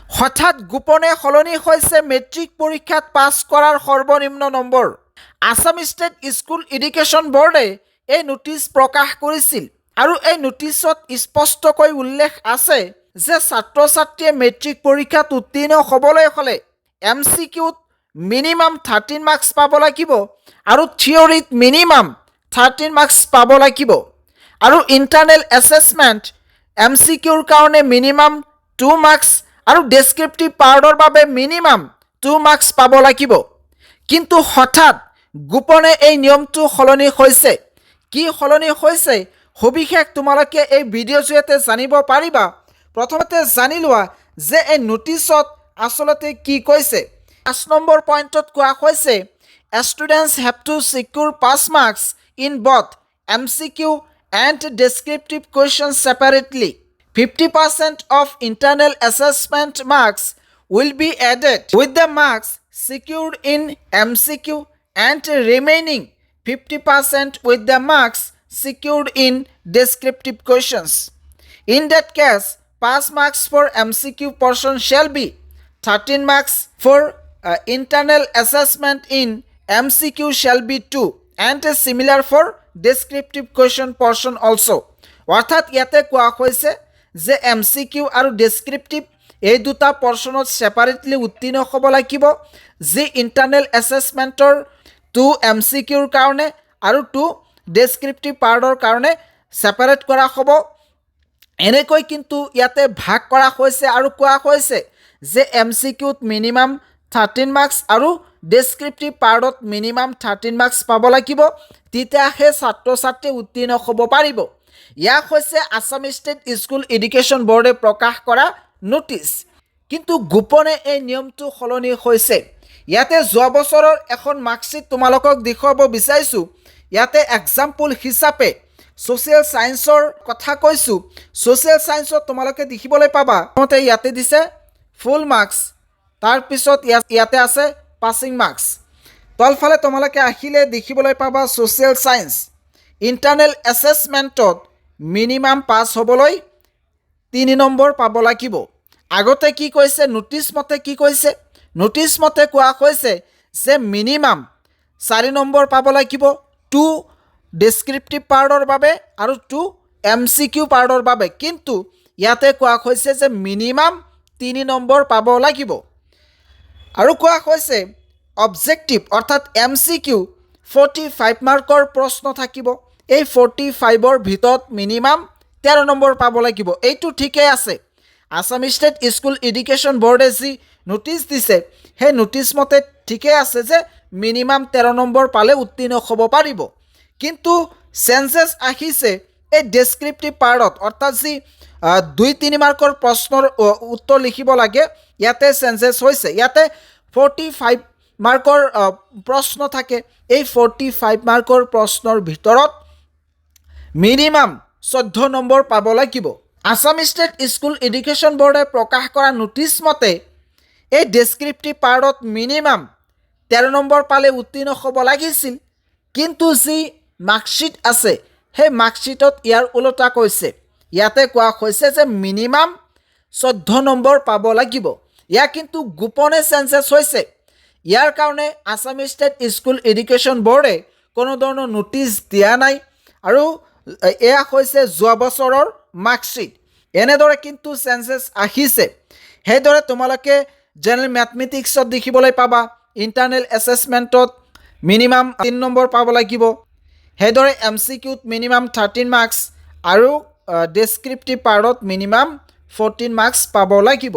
হঠাৎ গোপনে সলনি হৈছে মেট্ৰিক পৰীক্ষাত পাছ কৰাৰ সৰ্বনিম্ন number. Assam state school education বোৰ্ডে এই নোটিছ প্ৰকাশ কৰিছিল আৰু এই নোটিছত স্পষ্টকৈ উল্লেখ আছে যে ছাত্ৰ ছাত্ৰীয়ে মেট্ৰিক পৰীক্ষাত উত্তীৰ্ণ হ'বলৈ হ'লে MCQত মিনিমাম 13 মাৰ্কছ পাব লাগিব আৰু থিয়ৰীত মিনিমাম 13 মাৰ্কছ পাব লাগিব আৰু ইণ্টাৰনেল এছেছমেণ্ট MCQৰ কাৰণে মিনিমাম 2 মাৰ্কছ আৰু ডেছক্ৰিপটিভ পাৰ্টৰ বাবে মিনিমাম 2 মাৰ্কছ পাব লাগিব। কিন্তু হঠাৎ গোপনে এই নিয়মটো সলনি হৈছে। কি সলনি হৈছে সবিশেষ তোমালোকে এই ভিডিঅ'ৰ জৰিয়তে জানিব পাৰিবা। প্ৰথমতে জানি লোৱা যে এই নোটিছত আচলতে কি কৈছে। 5 নম্বৰ পইণ্টত কোৱা হৈছে students have to secure pass marks in both MCQ and descriptive questions separately. 50% of internal assessment marks will be added with the marks secured in MCQ and remaining 50% with the marks secured in descriptive questions. In that case, pass marks for MCQ portion shall be 13 marks, for internal assessment in MCQ shall be 2 and similar for descriptive question portion also. অৰ্থাৎ ইয়াতে কোৱা হৈছে যে MCQ আৰু descriptive এই দুটা পৰ্চনত separately উত্তীৰ্ণ হ'ব লাগিব, যি ইণ্টাৰনেল এছেছমেণ্টৰ 2 MCQৰ কাৰণে আৰু 2 ডেছক্ৰিপটিভ পাৰ্টৰ কাৰণে ছেপাৰেট কৰা হ'ব। এনেকৈ কিন্তু ইয়াতে ভাগ কৰা হৈছে আৰু কোৱা হৈছে যে MCQত মিনিমাম 13 মাৰ্কছ আৰু ডেছক্ৰিপটিভ পাৰ্টত মিনিমাম 13 মাৰ্কছ পাব লাগিব, তেতিয়াহে ছাত্ৰ ছাত্ৰী উত্তীৰ্ণ হ'ব পাৰিব। ইয়াক হৈছে আছাম ষ্টেট স্কুল এডুকেশ্যন বোৰ্ডে প্ৰকাশ কৰা নোটিছ। কিন্তু গোপনে এই নিয়মটো সলনি হৈছে। ইয়াতে যোৱা বছৰৰ এখন মাৰ্কশ্বিট তোমালোকক দেখুৱাব বিচাৰিছোঁ। ইয়াতে এক্সাম্পল হিচাপে ছ'চিয়েল ছায়েন্সৰ কথা কৈছোঁ। ছ'চিয়েল ছায়েন্সত তোমালোকে দেখিবলৈ পাবা প্ৰথমতে ইয়াতে দিছে ফুল মাৰ্কছ, তাৰপিছত ইয়াতে আছে পাছিং মাৰ্কছ। তলফালে তোমালোকে আহিলে দেখিবলৈ পাবা ছ'চিয়েল ছায়েন্স ইণ্টাৰনেল এছেছমেণ্টত মিনিমাম পাছ হ'বলৈ 3 নম্বৰ পাব লাগিব। আগতে কি কৈছে নোটিছ মতে কি কৈছে? নোটিছ মতে কোৱা হৈছে যে মিনিমাম 4 নম্বৰ পাব লাগিব 2 ডেছক্ৰিপটিভ পাৰ্টৰ বাবে আৰু 2 MCQ পাৰ্টৰ বাবে। কিন্তু ইয়াতে কোৱা হৈছে যে মিনিমাম 3 নম্বৰ পাব লাগিব আৰু কোৱা হৈছে অবজেক্টিভ অৰ্থাৎ MCQ 45 মাৰ্কৰ প্ৰশ্ন থাকিব। এই 45ৰ ভিতৰত মিনিমাম 13 নম্বৰ পাব লাগিব। এইটো ঠিকেই আছে। আছাম ষ্টেট স্কুল এডুকেশ্যন বোৰ্ডে যি নোটিছ দিছে সেই নোটিছ মতে ঠিকেই আছে যে মিনিমাম 13 নম্বৰ পালে উত্তীৰ্ণ হ'ব পাৰিব। কিন্তু চেঞ্জেছ আহিছে এই ডেছক্ৰিপটিভ পাৰ্টত, অৰ্থাৎ যি 2-3 মাৰ্কৰ প্ৰশ্নৰ উত্তৰ লিখিব লাগে ইয়াতে চেঞ্জেছ হৈছে। ইয়াতে 45 মাৰ্কৰ প্ৰশ্ন থাকে। এই 45 মাৰ্কৰ প্ৰশ্নৰ ভিতৰত মিনিমাম 14 নম্বৰ পাব লাগিব। আছাম ষ্টেট স্কুল এডুকেশ্যন বোৰ্ডে প্ৰকাশ কৰা নোটিছ মতে এই ডেছক্ৰিপটিভ পাৰ্টত মিনিমাম 13 নম্বৰ পালে উত্তীৰ্ণ হ'ব লাগিছিল। কিন্তু যি মাৰ্কশ্বিট আছে সেই মাৰ্কশ্বিটত ইয়াৰ ওলোটা কৈছে। ইয়াতে কোৱা হৈছে যে মিনিমাম 14 নম্বৰ পাব লাগিব। ইয়াৰ কিন্তু গোপনে চেঞ্জেছ হৈছে। ইয়াৰ কাৰণে আছাম ষ্টেট স্কুল এডুকেশ্যন বোৰ্ডে কোনো ধৰণৰ নোটিছ দিয়া নাই আৰু এয়া হৈছে যোৱা বছৰৰ মাৰ্কশ্বিট। এনেদৰে কিন্তু চেঞ্জেছ আহিছে। সেইদৰে তোমালোকে জেনেৰেল মেথমেটিক্সত দেখিবলৈ পাবা ইণ্টাৰনেল এছেছমেণ্টত মিনিমাম 3 নম্বৰ পাব লাগিব। সেইদৰে MCQত মিনিমাম 13 মাৰ্কছ আৰু ডেছক্ৰিপটিভ পাৰ্টত মিনিমাম 14 মাৰ্কছ পাব লাগিব।